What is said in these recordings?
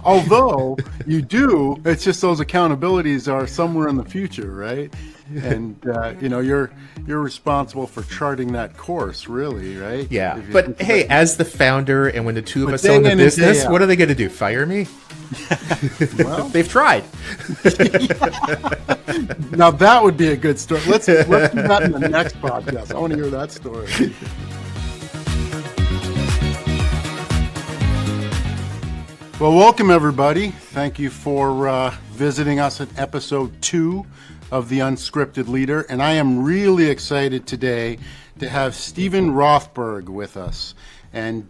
Although you do, it's just those accountabilities are somewhere in the future, right? And you're responsible for charting that course, really, right? Yeah. If you But think hey, about it. as the founder and when the two of But us own day the in and day business, what out. are they going to do? Fire me? Well, They've tried. now that would be a good story. Let's do that in the next podcast. I want to hear that story. Well, welcome everybody. Thank you for visiting us at episode 2 of The Unscripted Leader. And I am really excited today to have Steven Rothberg with us. And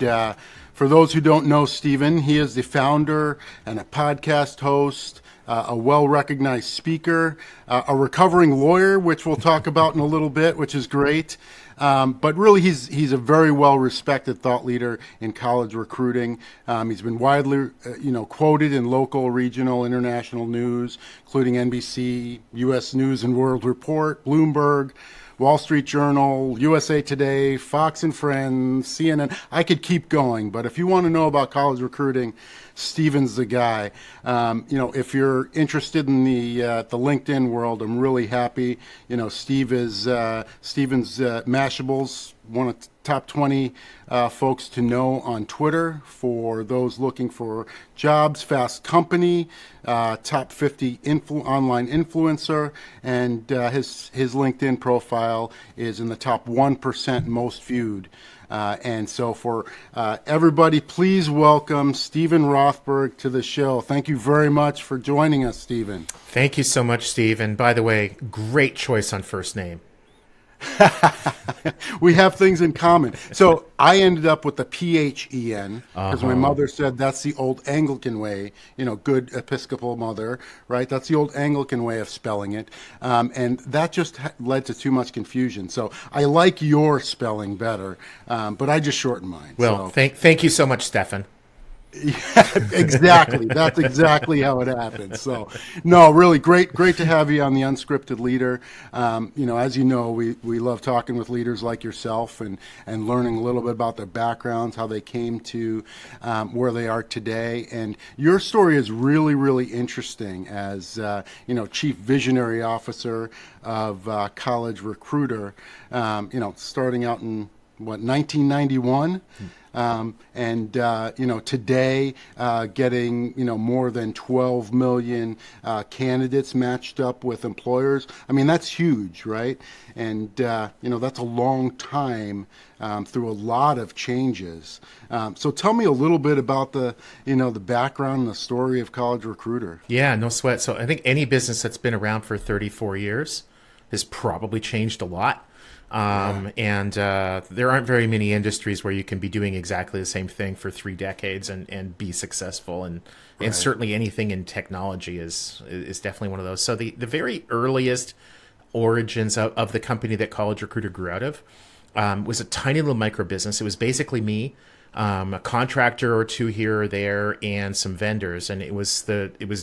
for those who don't know Steven, he is the founder and a podcast host, a well-recognized speaker, a recovering lawyer, which we'll talk about in a little bit, which is great. But really, he's a very well-respected thought leader in college recruiting. He's been widely, quoted in local, regional, international news, including NBC, U.S. News and World Report, Bloomberg, Wall Street Journal, USA Today, Fox and Friends, CNN. I could keep going, but if you want to know about college recruiting, Steven's the guy. If you're interested in the LinkedIn world, I'm really happy. Steven's Mashable's one of the top 20 folks to know on Twitter for those looking for jobs. Fast Company, top 50 online influencer, and his LinkedIn profile is in the top 1% most viewed. And so for everybody, please welcome Steven Rothberg to the show. Thank you very much for joining us, Steven. Thank you so much, Steve. And by the way, great choice on first name. We have things in common. So I ended up with the PHEN because my mother said that's the old Anglican way, good Episcopal mother, right? That's the old Anglican way of spelling it. And that just led to too much confusion. So I like your spelling better, but I just shortened mine. Well, thank you so much, Stefan. Yeah, exactly. That's exactly how it happens. So, no, really great to have you on the Unscripted Leader. As you know, we love talking with leaders like yourself and learning a little bit about their backgrounds, how they came to where they are today. And your story is really, really interesting as Chief Visionary Officer of College Recruiter. Starting out in 1991. Today getting more than 12 million candidates matched up with employers. I mean, that's huge, right? And that's a long time through a lot of changes. So tell me a little bit about the background and the story of College Recruiter. Yeah, no sweat. So I think any business that's been around for 34 years has probably changed a lot. And there aren't very many industries where you can be doing exactly the same thing for 3 decades and be successful. And certainly anything in technology is definitely one of those. So the very earliest origins of the company that College Recruiter grew out of was a tiny little micro business. It was basically me, a contractor or two here or there, and some vendors. And it was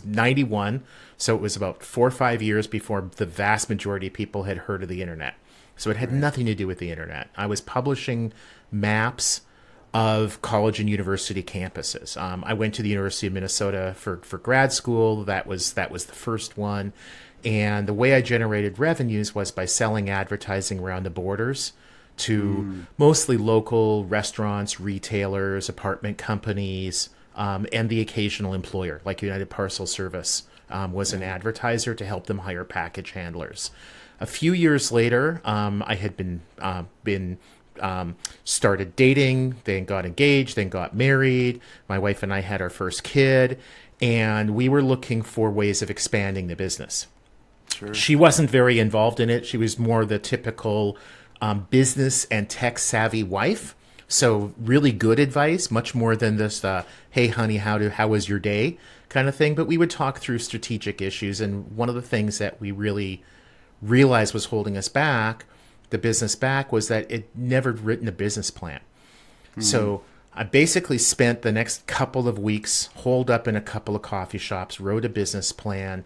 91. So it was about 4 or 5 years before the vast majority of people had heard of the internet. So it had nothing to do with the internet. I was publishing maps of college and university campuses. I went to the University of Minnesota for grad school. That was the first one. And the way I generated revenues was by selling advertising around the borders to mostly local restaurants, retailers, apartment companies, and the occasional employer, like United Parcel Service was an advertiser to help them hire package handlers. A few years later, I had been started dating, then got engaged, then got married. My wife and I had our first kid, and we were looking for ways of expanding the business. Sure. She wasn't very involved in it. She was more the typical business and tech savvy wife. So really good advice, much more than this, hey honey, how was your day kind of thing. But we would talk through strategic issues, and one of the things that we really realized was holding us back, the business back, was that it never written a business plan. So I basically spent the next couple of weeks holed up in a couple of coffee shops, wrote a business plan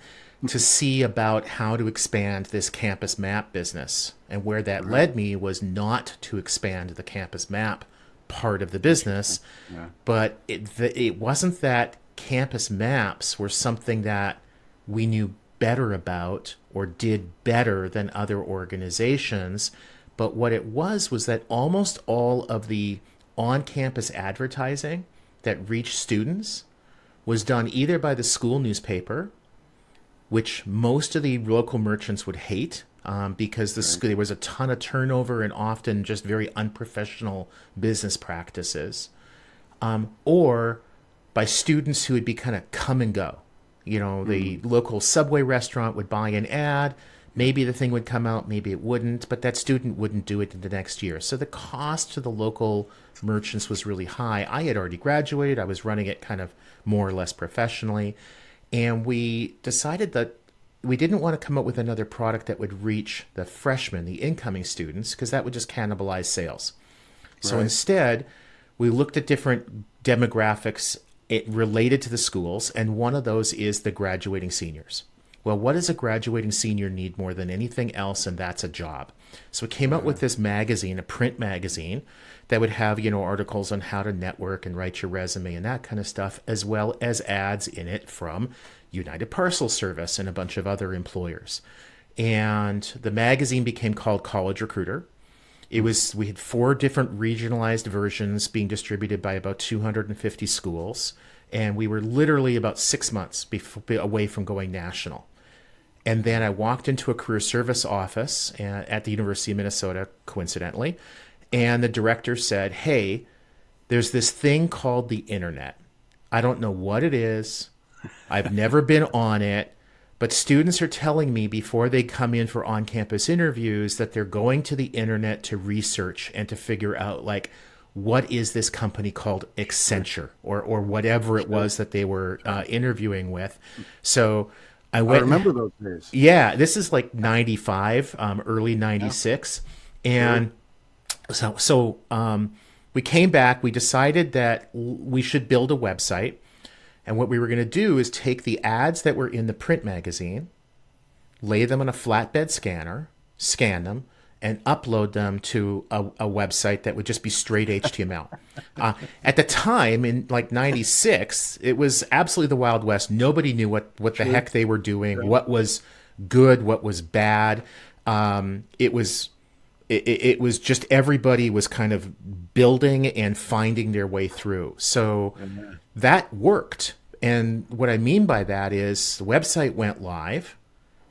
to see about how to expand this campus map business. And where that led me was not to expand the campus map part of the business, but it wasn't that campus maps were something that we knew better about or did better than other organizations. But what it was that almost all of the on-campus advertising that reached students was done either by the school newspaper, which most of the local merchants would hate, because there was a ton of turnover and often just very unprofessional business practices, or by students who would be kind of come and go. The local Subway restaurant would buy an ad, maybe the thing would come out, maybe it wouldn't, but that student wouldn't do it the next year. So the cost to the local merchants was really high. I had already graduated. I was running it kind of more or less professionally. And we decided that we didn't want to come up with another product that would reach the freshmen, the incoming students, because that would just cannibalize sales. So instead, we looked at different demographics related to the schools, and one of those is the graduating seniors. Well, what does a graduating senior need more than anything else? And that's a job. So we came up with this magazine, a print magazine, that would have, articles on how to network and write your resume and that kind of stuff, as well as ads in it from United Parcel Service and a bunch of other employers. And the magazine became called College Recruiter. We had 4 different regionalized versions being distributed by about 250 schools. And we were literally about 6 months away from going national. And then I walked into a career service office at the University of Minnesota, coincidentally, and the director said, "Hey, there's this thing called the internet. I don't know what it is. I've never been on it, but students are telling me before they come in for on-campus interviews that they're going to the internet to research and to figure out, like, what is this company called Accenture or whatever it was that they were interviewing with." So I remember those days. Yeah, this is like 95, early 96. And so we came back, we decided that we should build a website. And what we were going to do is take the ads that were in the print magazine, lay them on a flatbed scanner, scan them, and upload them to a website that would just be straight HTML. At the time, in like 96, it was absolutely the Wild West. Nobody knew what the heck they were doing, what was good, what was bad. It was just everybody was kind of building and finding their way through. So that worked. And what I mean by that is the website went live.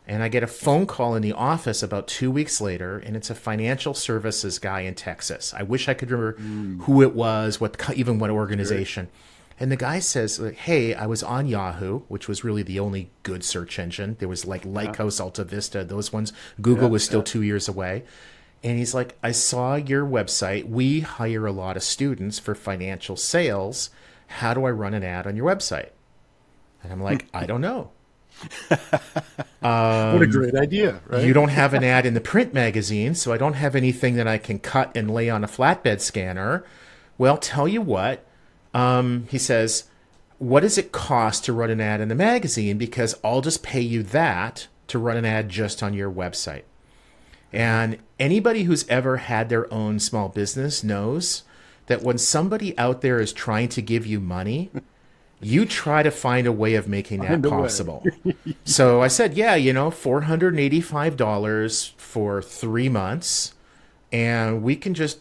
And I get a phone call in the office about 2 weeks later, and it's a financial services guy in Texas. I wish I could remember who it was, what organization. And the guy says, "Hey, I was on Yahoo," which was really the only good search engine. There was like Lycos, Alta Vista, those ones. Google was still 2 years away. And he's like, "I saw your website. We hire a lot of students for financial sales. How do I run an ad on your website?" And I'm like, "I don't know." What a great idea, right? You don't have an ad in the print magazine, so I don't have anything that I can cut and lay on a flatbed scanner. Well, tell you what, he says, "What does it cost to run an ad in the magazine? Because I'll just pay you that to run an ad just on your website." And anybody who's ever had their own small business knows that when somebody out there is trying to give you money, you try to find a way of making that possible. So I said, yeah, $485 for 3 months, and we can just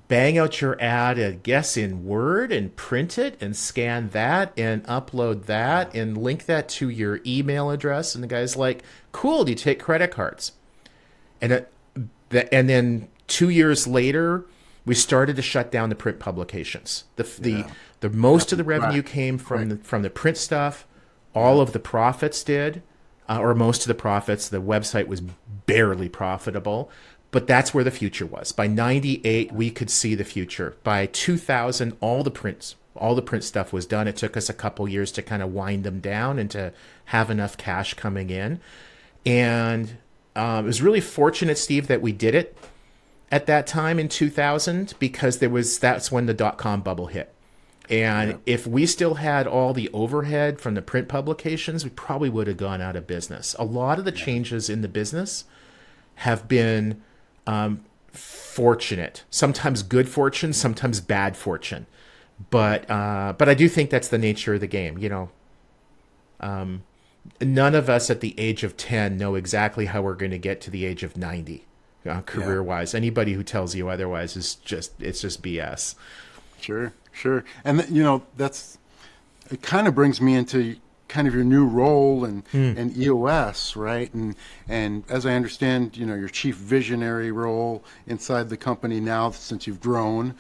bang out your ad, I guess, in Word and print it and scan that and upload that and link that to your email address. And the guy's like, "Cool, do you take credit cards?" And then 2 years later, we started to shut down the print publications. The most of the revenue came from the print stuff. All of the profits did, or most of the profits. The website was barely profitable, but that's where the future was. By 98, we could see the future. By 2000, all the print stuff was done. It took us a couple years to kind of wind them down and to have enough cash coming in. And it was really fortunate, Steve, that we did it at that time in 2000, because that's when the .com bubble hit. And if we still had all the overhead from the print publications, we probably would have gone out of business. A lot of the changes in the business have been fortunate, sometimes good fortune, sometimes bad fortune. But I do think that's the nature of the game. None of us at the age of 10 know exactly how we're going to get to the age of 90, career wise. Anybody who tells you otherwise it's just BS. Sure, sure. And it kind of brings me into kind of your new role and EOS, right? And as I understand, your chief visionary role inside the company now, since you've grown,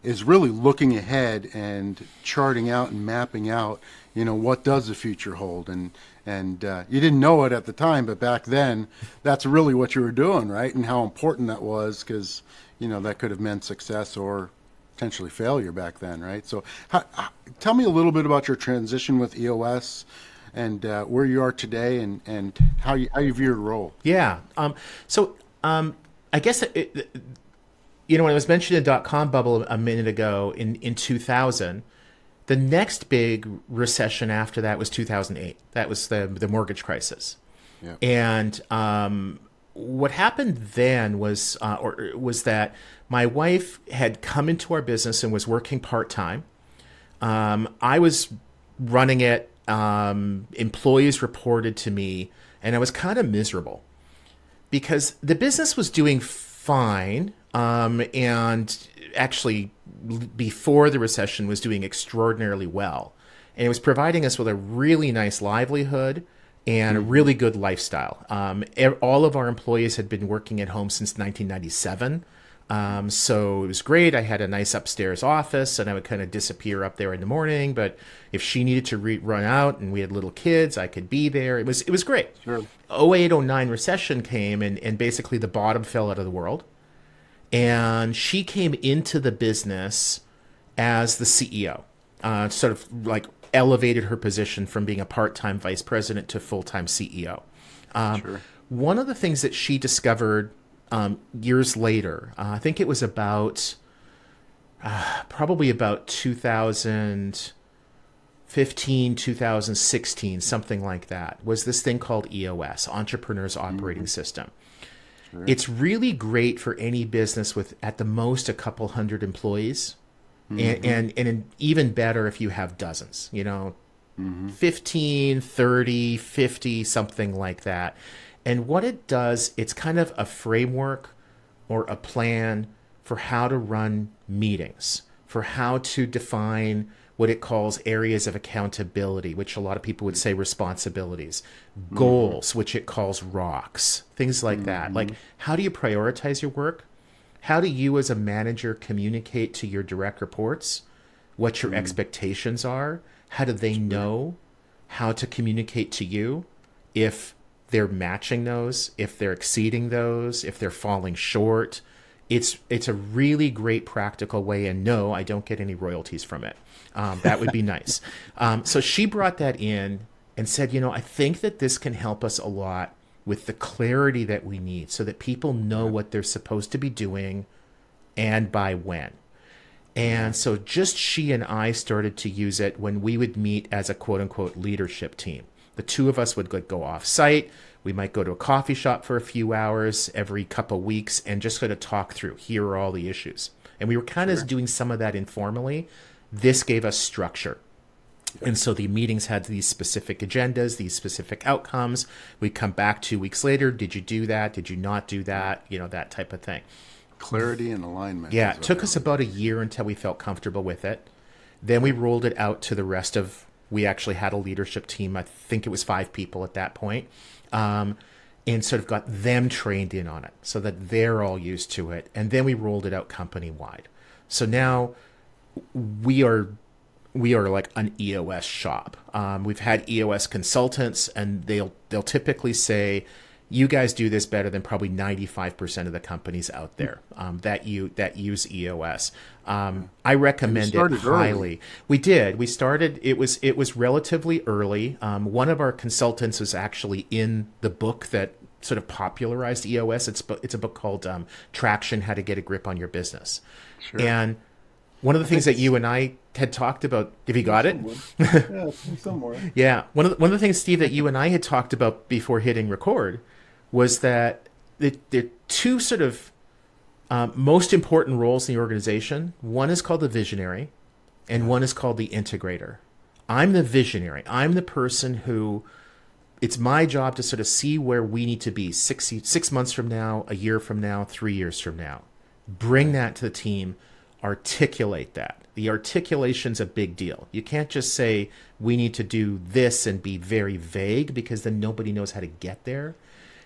is really looking ahead and charting out and mapping out, what does the future hold? And you didn't know it at the time, but back then, that's really what you were doing, right? And how important that was, because that could have meant success or potentially failure back then, right? So tell me a little bit about your transition with EOS and where you are today and how you view your role. Yeah. I guess, when I was mentioning the dot-com bubble a minute ago in 2000, the next big recession after that was 2008. That was the mortgage crisis. Yeah. And what happened then was that my wife had come into our business and was working part-time. I was running it. Employees reported to me, and I was kind of miserable because the business was doing fine. And actually, before the recession, was doing extraordinarily well. And it was providing us with a really nice livelihood and a really good lifestyle. All of our employees had been working at home since 1997. So it was great. I had a nice upstairs office, and I would kind of disappear up there in the morning. But if she needed to run out and we had little kids, I could be there. It was great. Sure. 08, 09 recession came, and basically the bottom fell out of the world. And she came into the business as the CEO, sort of like elevated her position from being a part-time vice president to full-time CEO. Sure. One of the things that she discovered years later, I think it was probably about 2015, 2016, something like that, was this thing called EOS, Entrepreneur's Operating System. Sure. It's really great for any business with at the most a couple hundred employees, and even better if you have dozens, 15, 30, 50, something like that. And what it does, it's kind of a framework or a plan for how to run meetings, for how to define what it calls areas of accountability, which a lot of people would say responsibilities, goals, which it calls rocks, things like that. Like, how do you prioritize your work? How do you as a manager communicate to your direct reports what your expectations are? How do they know how to communicate to you if they're matching those, if they're exceeding those, if they're falling short? It's a really great practical way, and no, I don't get any royalties from it. That would be nice. So she brought that in and said, I think that this can help us a lot with the clarity that we need so that people know what they're supposed to be doing and by when. And so just she and I started to use it when we would meet as a quote unquote leadership team. The two of us would go off site. We might go to a coffee shop for a few hours every couple weeks and just sort of talk through, here are all the issues. And we were kind of doing some of that informally. This gave us structure. And so the meetings had these specific agendas, these specific outcomes. We'd come back 2 weeks later. Did you do that? Did you not do that? That type of thing. Clarity and alignment. Yeah, it took us about a year until we felt comfortable with it. Then we rolled it out to the rest of, we actually had a leadership team. I think it was 5 people at that point. And sort of got them trained in on it so that they're all used to it. And then we rolled it out company-wide. So now we are like an EOS shop. We've had EOS consultants, and they'll typically say, you guys do this better than probably 95% of the companies out there that use EOS. I recommend it highly. Early. We did. We started. It was relatively early. One of our consultants was actually in the book that sort of popularized EOS. It's a book called Traction: How to Get a Grip on Your Business. Sure. And one of the things that you and I had talked about, have you got it? Yeah, somewhere. Yeah. One of the things, Steve, that you and I had talked about before hitting record was that the two sort of most important roles in the organization. One is called the visionary, and one is called the integrator. I'm the visionary. I'm the person who, it's my job to sort of see where we need to be 6 months from now, a year from now, 3 years from now. Bring that to the team, articulate that. The articulation's a big deal. You can't just say we need to do this and be very vague, because then nobody knows how to get there.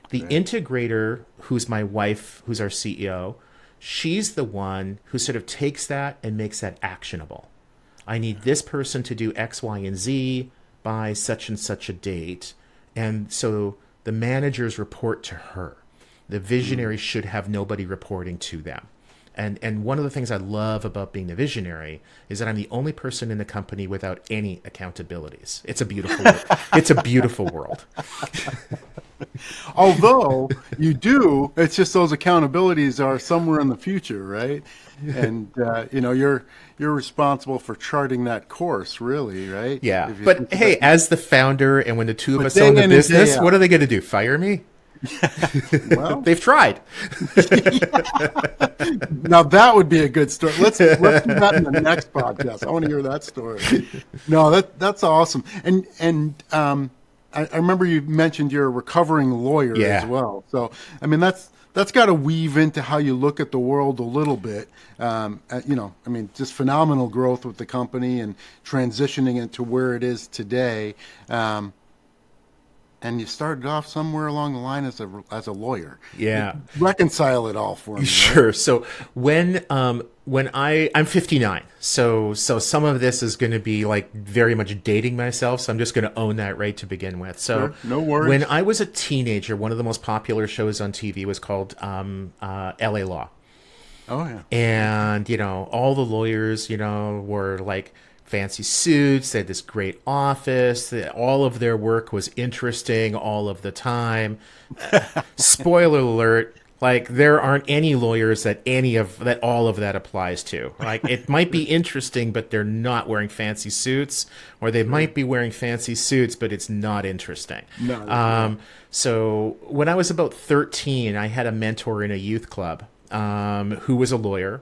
The integrator, who's my wife, who's our CEO, she's the one who sort of takes that and makes that actionable. I need this person to do X, Y, and Z by such and such a date. And so the managers report to her. The visionary should have nobody reporting to them. And one of the things I love about being the visionary is that I'm the only person in the company without any accountabilities. It's a beautiful world. It's a beautiful world. Although you do, it's just those accountabilities are somewhere in the future, right? And you're responsible for charting that course, really, right? Yeah. But hey, as the founder, and when the two of us own the business, what are they going to do? Fire me? Well, they've tried. Now that would be a good story. Let's do that in the next podcast. I want to hear that story. No, that's awesome. And I remember you mentioned you're a recovering lawyer as well. So I mean that's got to weave into how you look at the world a little bit. Just phenomenal growth with the company and transitioning it to where it is today. And you started off somewhere along the line as a lawyer. Yeah. Reconcile it all for me. Sure. Right? So when I'm 59, so some of this is going to be like very much dating myself. So I'm just going to own that right to begin with. So sure. No worries. When I was a teenager, one of the most popular shows on TV was called LA Law. Oh yeah. And all the lawyers were like fancy suits. They had this great office. All of their work was interesting all of the time. Spoiler alert, like there aren't any lawyers that all of that applies to. Like it might be interesting, but they're not wearing fancy suits, or they might be wearing fancy suits, but it's not interesting. No. So when I was about 13, I had a mentor in a youth club who was a lawyer.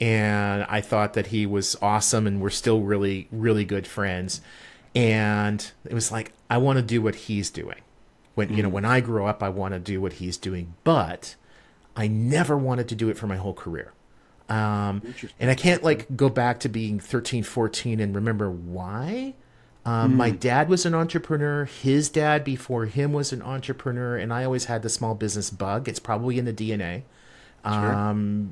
And I thought that he was awesome, and we're still really, really good friends. And it was like, I want to do what he's doing. When I grow up, I want to do what he's doing. But I never wanted to do it for my whole career. And I can't go back to being 13, 14 and remember why. My dad was an entrepreneur. His dad before him was an entrepreneur. And I always had the small business bug. It's probably in the DNA. Sure.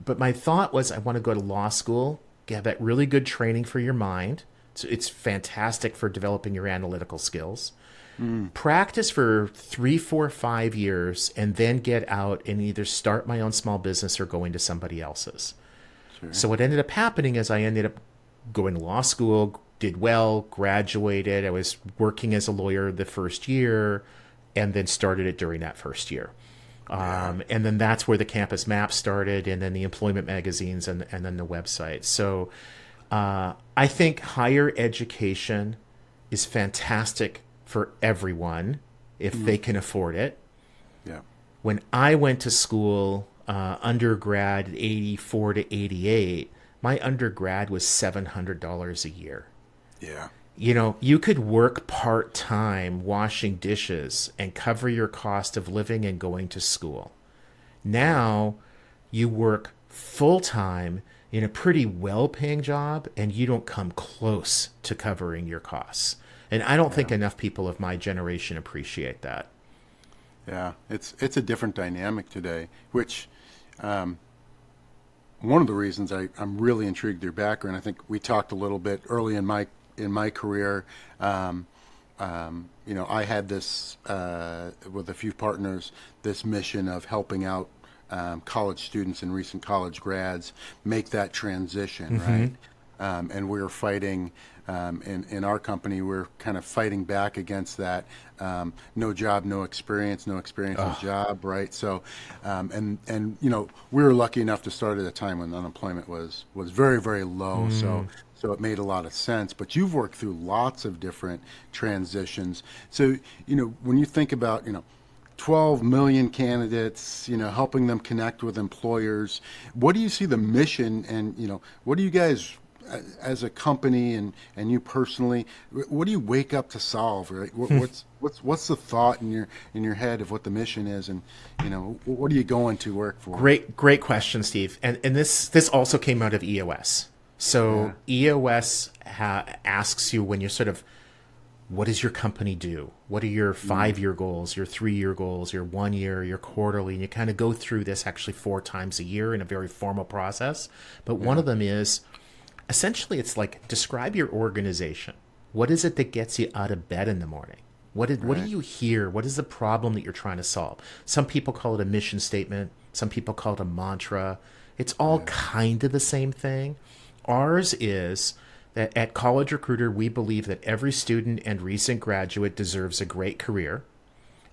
But my thought was I want to go to law school, get that really good training for your mind. So it's fantastic for developing your analytical skills. Practice for 3, 4, 5 years, and then get out and either start my own small business or go into somebody else's. Sure. So what ended up happening is I ended up going to law school, did well, graduated. I was working as a lawyer the first year, and then started it during that first year. And then that's where the campus map started, and then the employment magazines, and then the website. So I think higher education is fantastic for everyone if they can afford it. Yeah. When I went to school, undergrad 84 to 88, my undergrad was $700 a year. Yeah. You could work part-time washing dishes and cover your cost of living and going to school. Now you work full-time in a pretty well-paying job, and you don't come close to covering your costs. And I don't think enough people of my generation appreciate that. Yeah, it's a different dynamic today, which one of the reasons I'm really intrigued with your background. I think we talked a little bit early in my career. I had this with a few partners, this mission of helping out college students and recent college grads make that transition, right? And we were fighting in our company. We're kind of fighting back against that. No job, no experience is job, right? So, we were lucky enough to start at a time when unemployment was very, very low. So it made a lot of sense. But you've worked through lots of different transitions. So, when you think about, 12 million candidates, helping them connect with employers, what do you see the mission, and, what do you guys as a company and you personally, what do you wake up to solve, right? What's the thought in your head of what the mission is, and what are you going to work for? Great question, Steve. And this also came out of EOS. So EOS asks you when you're sort of, what does your company do? What are your 5-year goals, your 3-year goals, your 1 year, your quarterly? And you kind of go through this actually 4 times a year in a very formal process. But one of them is, essentially, it's like, describe your organization. What is it that gets you out of bed in the morning? What do you hear? What is the problem that you're trying to solve? Some people call it a mission statement. Some people call it a mantra. It's all kind of the same thing. Ours is that at College Recruiter, we believe that every student and recent graduate deserves a great career,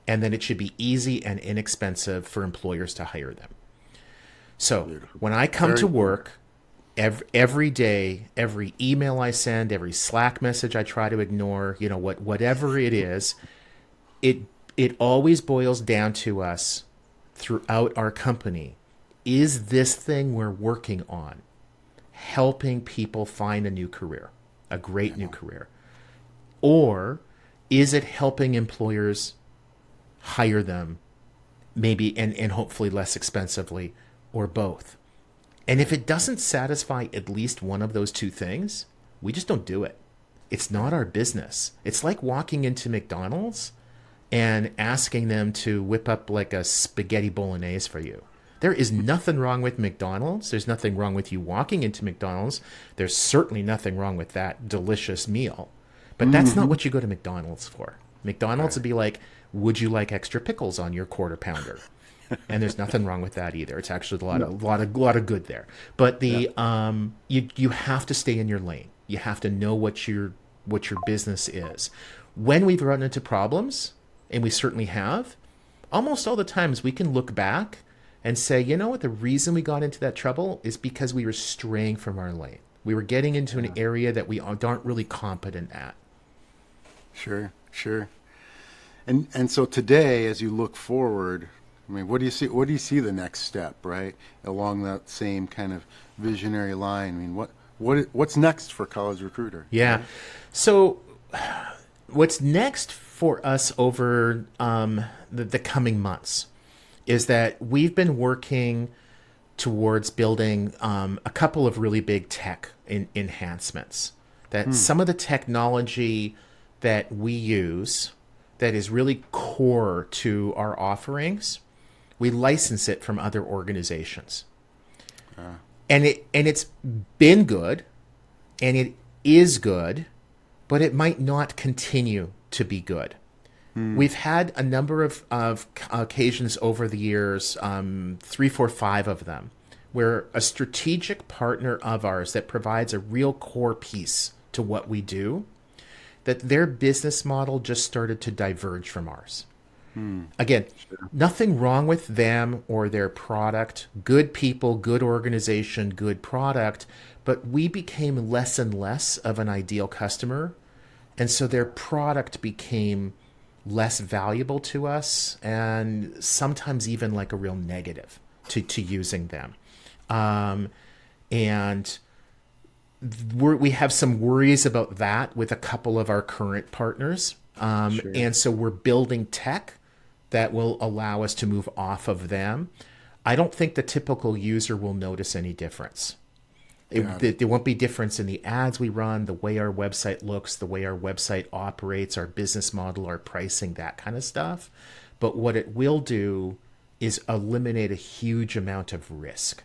and that it should be easy and inexpensive for employers to hire them. So when I come to work, every day, every email I send, every Slack message I try to ignore, whatever it is, it always boils down to us throughout our company. Is this thing we're working on helping people find a new career, a great new career? Or is it helping employers hire them, maybe and hopefully less expensively, or both? And if it doesn't satisfy at least one of those two things, we just don't do it. It's not our business. It's like walking into McDonald's and asking them to whip up like a spaghetti bolognese for you. There is nothing wrong with McDonald's. There's nothing wrong with you walking into McDonald's. There's certainly nothing wrong with that delicious meal. But that's not what you go to McDonald's for. McDonald's would be like, would you like extra pickles on your quarter pounder? And there's nothing wrong with that either. It's actually a lot of good there. But the you have to stay in your lane. You have to know what your business is. When we've run into problems, and we certainly have, almost all the times we can look back and say, you know what, the reason we got into that trouble is because we were straying from our lane. We were getting into an area that we aren't really competent at. Sure. And so today, as you look forward, I mean, what do you see the next step, right, along that same kind of visionary line? I mean, what's next for College Recruiter? Yeah. Right? So what's next for us over the coming months is that we've been working towards building a couple of really big tech enhancements. That some of the technology that we use that is really core to our offerings, we license it from other organizations. And it's been good, and it is good, but it might not continue to be good. We've had a number of occasions over the years, 3, 4, 5 of them, where a strategic partner of ours that provides a real core piece to what we do, that their business model just started to diverge from ours. Again, nothing wrong with them or their product. Good people, good organization, good product, but we became less and less of an ideal customer, and so their product became less valuable to us, and sometimes even like a real negative to using them. And we have some worries about that with a couple of our current partners. And so we're building tech that will allow us to move off of them. I don't think the typical user will notice any difference. There won't be difference in the ads we run, the way our website looks, the way our website operates, our business model, our pricing, that kind of stuff. But what it will do is eliminate a huge amount of risk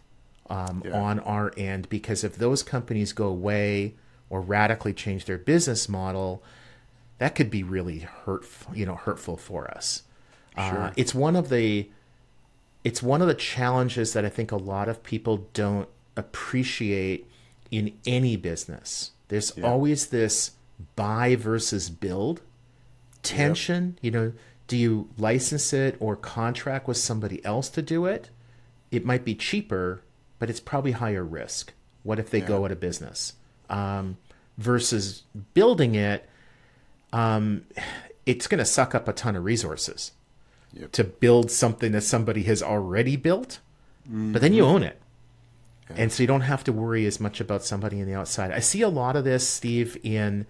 on our end, because if those companies go away or radically change their business model, that could be really hurtful for us. It's one of the challenges that I think a lot of people don't appreciate in any business. There's always this buy versus build tension. Do you license it or contract with somebody else to do it? It might be cheaper, but it's probably higher risk. What if they go out of business? Versus building it, it's going to suck up a ton of resources to build something that somebody has already built, but then you own it. And so you don't have to worry as much about somebody on the outside. I see a lot of this, Steve, in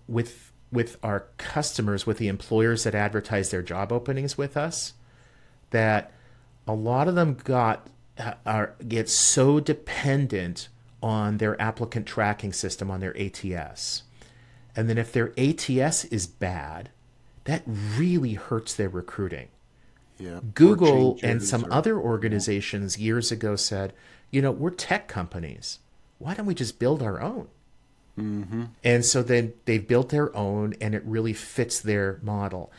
with our customers, with the employers that advertise their job openings with us, that a lot of them get so dependent on their applicant tracking system, on their ATS. And then if their ATS is bad, that really hurts their recruiting. Yeah. Google and some other organizations years ago said, we're tech companies. Why don't we just build our own? Mm-hmm. And so then they've built their own, and it really fits their model.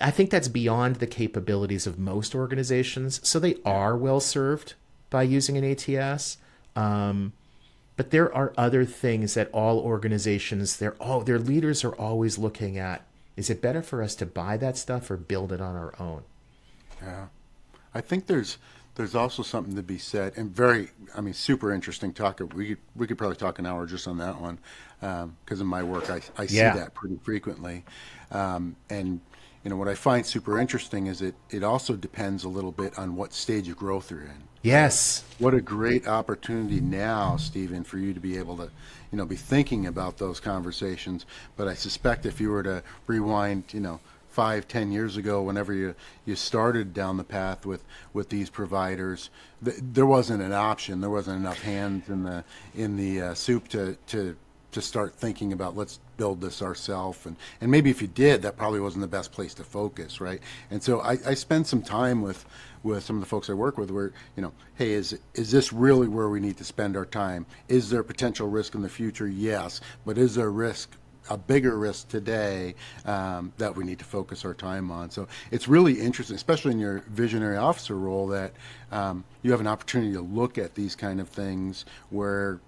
I think that's beyond the capabilities of most organizations. So they are well served by using an ATS. But there are other things that all organizations, their leaders are always looking at. Is it better for us to buy that stuff or build it on our own? Yeah. I think there's also something to be said, and super interesting talk. We could probably talk an hour just on that one, because in my work I see that pretty frequently, and what I find super interesting is it also depends a little bit on what stage of growth you're in. Yes. What a great opportunity now, Steven, for you to be able to, be thinking about those conversations. But I suspect if you were to rewind, 5-10 years ago, whenever you started down the path with these providers, there wasn't an option. There wasn't enough hands in the soup to start thinking about, let's build this ourselves. And maybe if you did, that probably wasn't the best place to focus, right? And so I spend some time with some of the folks I work with where, hey, is this really where we need to spend our time? Is there potential risk in the future? Yes. But is there a bigger risk today that we need to focus our time on? So it's really interesting, especially in your visionary officer role, that you have an opportunity to look at these kind of things where,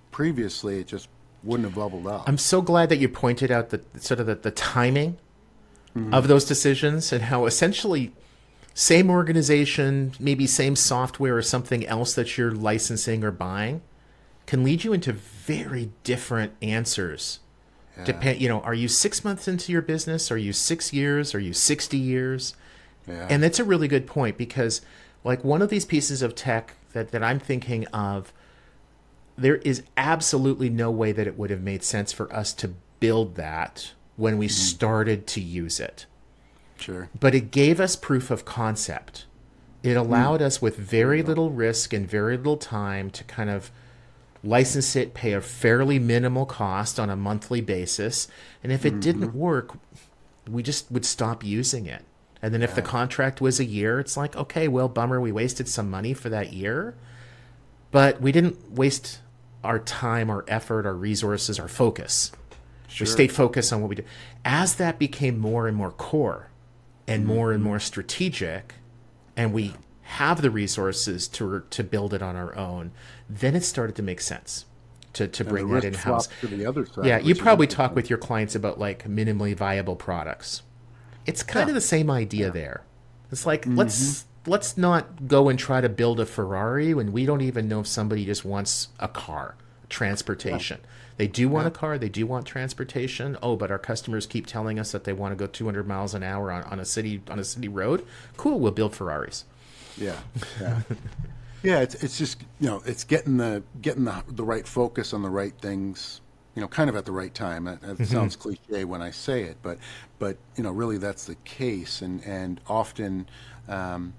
previously it just wouldn't have bubbled up. I'm so glad that you pointed out the timing of those decisions, and how essentially same organization, maybe same software or something else that you're licensing or buying, can lead you into very different answers. Yeah. Are you 6 months into your business? Are you 6 years? Are you 60 years? Yeah. And that's a really good point, because like one of these pieces of tech that I'm thinking of, there is absolutely no way that it would have made sense for us to build that when we started to use it. Sure. But it gave us proof of concept. It allowed us with very little risk and very little time to kind of license it, pay a fairly minimal cost on a monthly basis. And if it didn't work, we just would stop using it. And then if the contract was a year, it's like, okay, well, bummer, we wasted some money for that year. But we didn't waste our time, our effort, our resources, our focus. Sure. We stayed focused on what we did. As that became more and more core and more strategic, and we have the resources to build it on our own, then it started to make sense to bring that in-house. To the other side, yeah, you probably talk with your clients about like minimally viable products. It's kind of the same idea there. It's like, let's not go and try to build a Ferrari when we don't even know if somebody just wants a car, transportation. Yeah. They do want a car, they do want transportation. Oh, but our customers keep telling us that they want to go 200 miles an hour on a city road. Cool, we'll build Ferraris. Yeah. Yeah, it's just, it's getting the right focus on the right things, kind of at the right time. That sounds cliche when I say it, but really that's the case. And often I'm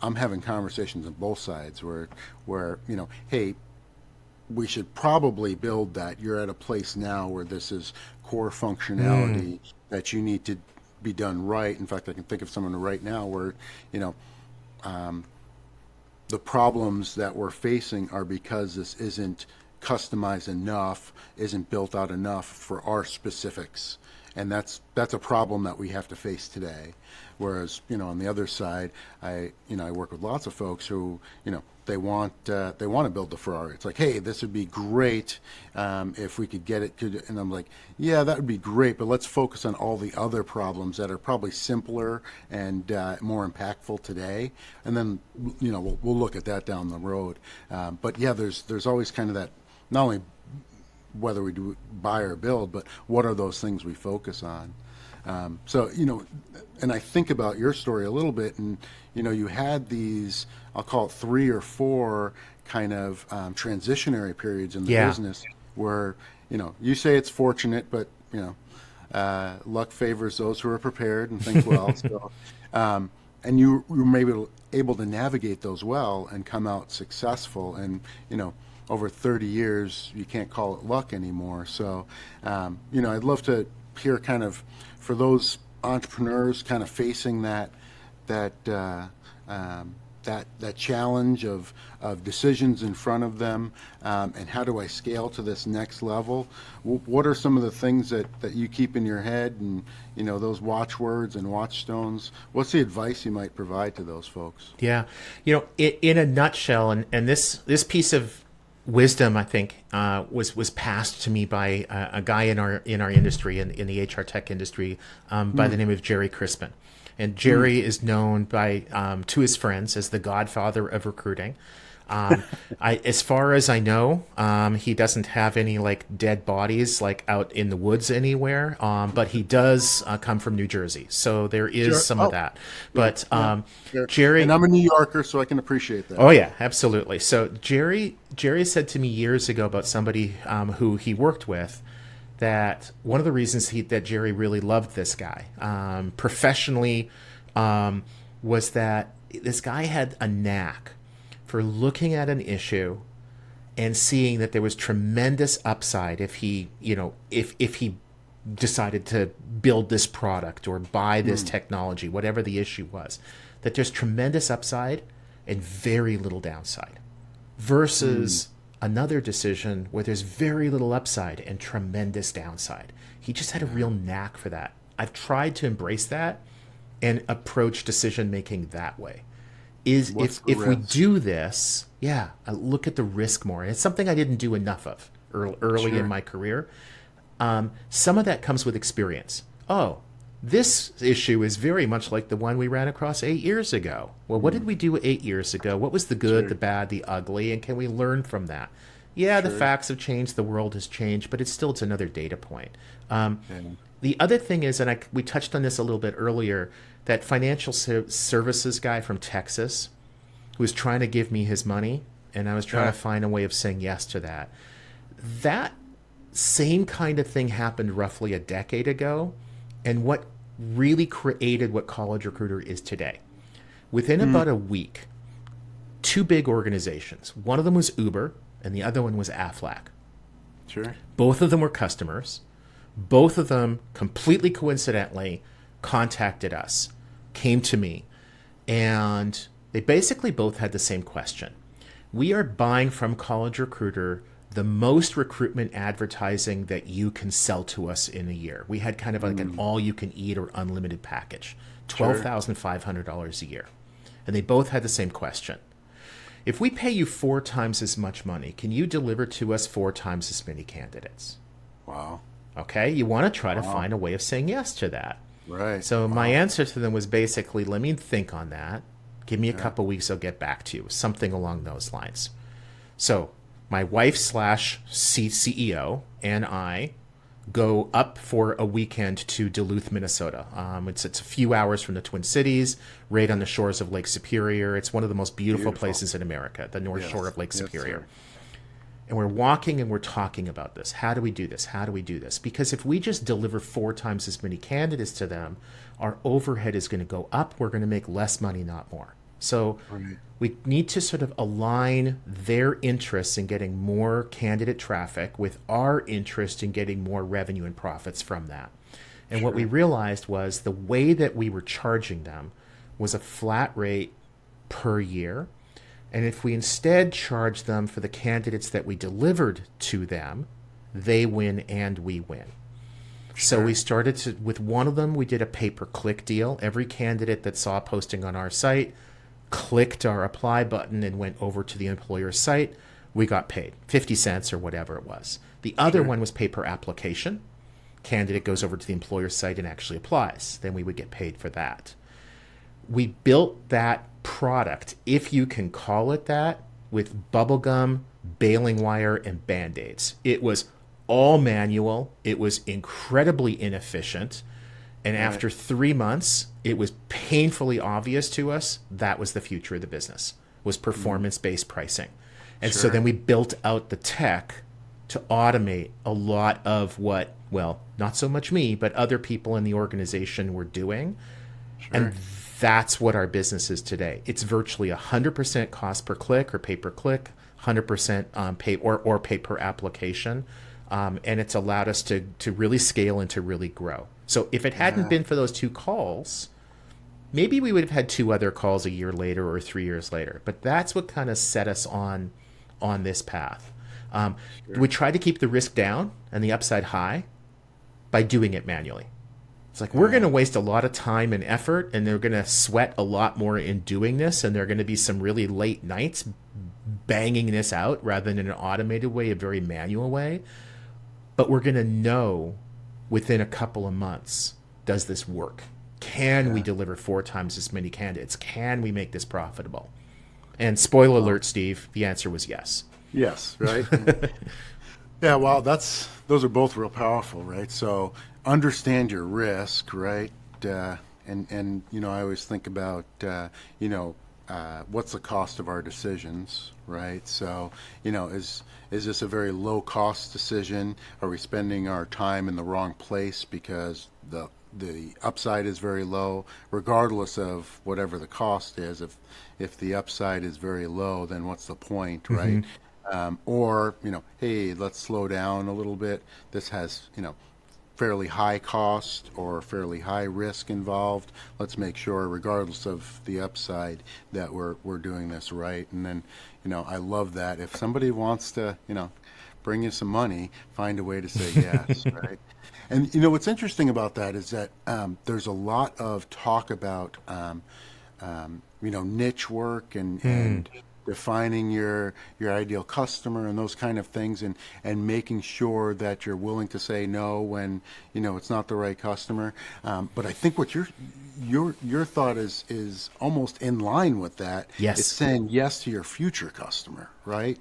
having conversations on both sides where hey, we should probably build that. You're at a place now where this is core functionality that you need to be done right. In fact, I can think of someone right now where, the problems that we're facing are because this isn't customized enough, isn't built out enough for our specifics. And that's a problem that we have to face today. Whereas, on the other side, I work with lots of folks who, they want to build the Ferrari. It's like, hey, this would be great if we could get it to, and I'm like, yeah, that would be great, but let's focus on all the other problems that are probably simpler and more impactful today, and then we'll look at that down the road. But yeah, there's always kind of that, not only whether we do buy or build, but what are those things we focus on? So, and I think about your story a little bit, and, you had these, I'll call it 3 or 4 kind of transitionary periods in the Yeah. business where, you say it's fortunate, but, luck favors those who are prepared and think well. So, and you were maybe able to navigate those well and come out successful. And, over 30 years, you can't call it luck anymore. So, I'd love to hear kind of for those entrepreneurs kind of facing that challenge of decisions in front of them, and how do I scale to this next level? What are some of the things that you keep in your head, and those watchwords and watchstones? What's the advice you might provide to those folks? Yeah. In a nutshell, and this piece of wisdom, I think, was passed to me by a guy in our industry, in the HR tech industry, by the name of Jerry Crispin. And Jerry is known by to his friends as the godfather of recruiting. As far as I know, he doesn't have any dead bodies out in the woods anywhere. But he does come from New Jersey, so there is Sure. some of that. But Sure. Jerry, And I'm a New Yorker, so I can appreciate that. oh yeah, absolutely. So Jerry said to me years ago about somebody who he worked with, that one of the reasons that Jerry really loved this guy professionally was that this guy had a knack for looking at an issue and seeing that there was tremendous upside if he decided to build this product or buy this technology, whatever the issue was, that there's tremendous upside and very little downside, versus another decision where there's very little upside and tremendous downside. He just had a real knack for that. I've tried to embrace that and approach decision making that way. If we do this, look at the risk more. And it's something I didn't do enough of early in my career. Some of that comes with experience. Oh, this issue is very much like the one we ran across 8 years ago. Well, what did we do 8 years ago? What was the good, the bad, the ugly? And can we learn from that? Yeah, the facts have changed, the world has changed, but it's another data point. The other thing is, and we touched on this a little bit earlier, that financial services guy from Texas who was trying to give me his money, and I was trying to find a way of saying yes to that. That same kind of thing happened roughly a decade ago, and what really created what College Recruiter is today. Within about a week, 2 big organizations, one of them was Uber and the other one was Aflac. Sure. Both of them were customers. Both of them completely coincidentally contacted us, came to me, and they basically both had the same question. We are buying from College Recruiter the most recruitment advertising that you can sell to us in a year. We had kind of like an all-you-can-eat or unlimited package, $12,500 a year. And they both had the same question. If we pay you 4 times as much money, can you deliver to us 4 times as many candidates? Wow. Okay, you want to try to find a way of saying yes to that. Right. So my answer to them was basically, let me think on that. Give me a couple weeks, I'll get back to you. Something along those lines. So my wife / CEO and I go up for a weekend to Duluth, Minnesota. It's a few hours from the Twin Cities, right on the shores of Lake Superior. It's one of the most beautiful places in America, the North Shore of Lake Superior. Sir. And we're walking and we're talking about this. How do we do this? How do we do this? Because if we just deliver 4 times as many candidates to them, our overhead is going to go up. We're going to make less money, not more. So we need to sort of align their interests in getting more candidate traffic with our interest in getting more revenue and profits from that. And what we realized was the way that we were charging them was a flat rate per year. And if we instead charge them for the candidates that we delivered to them, they win and we win. So we started with one of them, we did a pay-per-click deal. Every candidate that saw a posting on our site clicked our apply button and went over to the employer's site. We got paid 50 cents or whatever it was. The other one was pay per application. Candidate goes over to the employer's site and actually applies. Then we would get paid for that. We built that product, if you can call it that, with bubblegum, baling wire, and Band-Aids. It was all manual. It was incredibly inefficient. And after 3 months, it was painfully obvious to us that was the future of the business, was performance-based pricing. And so then we built out the tech to automate a lot of what, well, not so much me, but other people in the organization were doing. And that's what our business is today. It's virtually 100% cost per click or pay per click, 100% pay or pay per application. And it's allowed us to really scale and to really grow. So if it hadn't been for those 2 calls, maybe we would have had 2 other calls a year later or 3 years later. But that's what kind of set us on this path. We try to keep the risk down and the upside high by doing it manually. It's like we're going to waste a lot of time and effort, and they're going to sweat a lot more in doing this, and there are going to be some really late nights banging this out rather than in an automated way, a very manual way. But we're going to know within a couple of months, does this work? Can we deliver 4 times as many candidates? Can we make this profitable? And spoiler alert, Steve, the answer was yes. Yes, right? Yeah, well, those are both real powerful, right? So understand your risk, right? And you know, I always think about, what's the cost of our decisions, right? So, you know, is this a very low cost decision? Are we spending our time in the wrong place because the upside is very low, regardless of whatever the cost is? If the upside is very low, then what's the point, right? Or, you know, hey, let's slow down a little bit. This has, you know, fairly high cost or fairly high risk involved. Let's make sure, regardless of the upside, that we're doing this right. And then, you know, I love that. If somebody wants to, you know, bring you some money, find a way to say yes, right? And, you know, what's interesting about that is that there's a lot of talk about, you know, niche work and defining your ideal customer and those kind of things, and making sure that you're willing to say no when, you know, it's not the right customer. But I think what your thought is almost in line with that. Yes. It's saying yes to your future customer, right?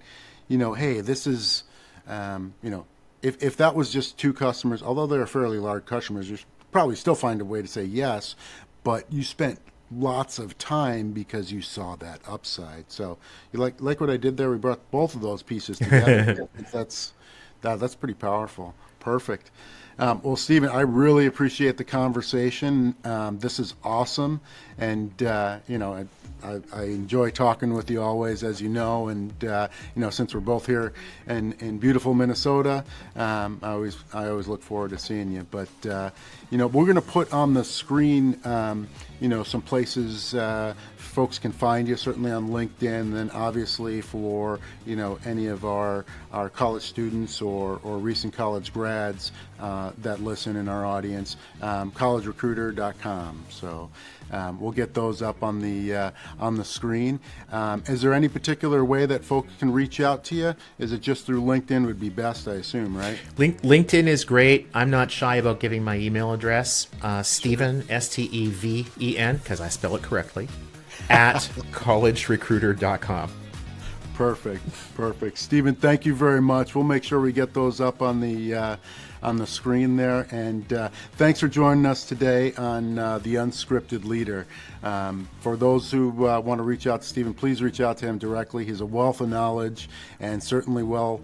You know, hey, this is, you know, if that was just 2 customers, although they're fairly large customers, you probably still find a way to say yes, but you spent lots of time because you saw that upside. So you like what I did there? We brought both of those pieces together. That's pretty powerful. Perfect. Well, Steven, I really appreciate the conversation. This is awesome, and you know, I enjoy talking with you always, as you know, and you know, since we're both here in beautiful Minnesota, I always look forward to seeing you. But you know, we're going to put on the screen, you know, some places folks can find you, certainly on LinkedIn, and then obviously for, you know, any of our college students or recent college grads that listen in our audience, collegerecruiter.com. So we'll get those up on the screen. Is there any particular way that folks can reach out to you? Is it just through LinkedIn would be best, I assume, right? LinkedIn is great. I'm not shy about giving my email address, Steven, Steven, because I spell it correctly, at collegerecruiter.com. Perfect. Steven, thank you very much. We'll make sure we get those up on the screen there. And thanks for joining us today on The Unscripted Leader. For those who want to reach out to Steven, please reach out to him directly. He's a wealth of knowledge and certainly well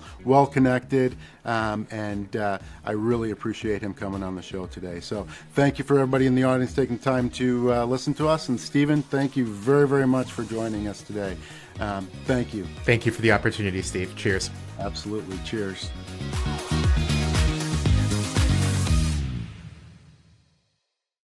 connected. And I really appreciate him coming on the show today. So thank you for everybody in the audience taking the time to listen to us. And Steven, thank you very, very much for joining us today. Thank you. Thank you for the opportunity, Steve. Cheers. Absolutely. Cheers.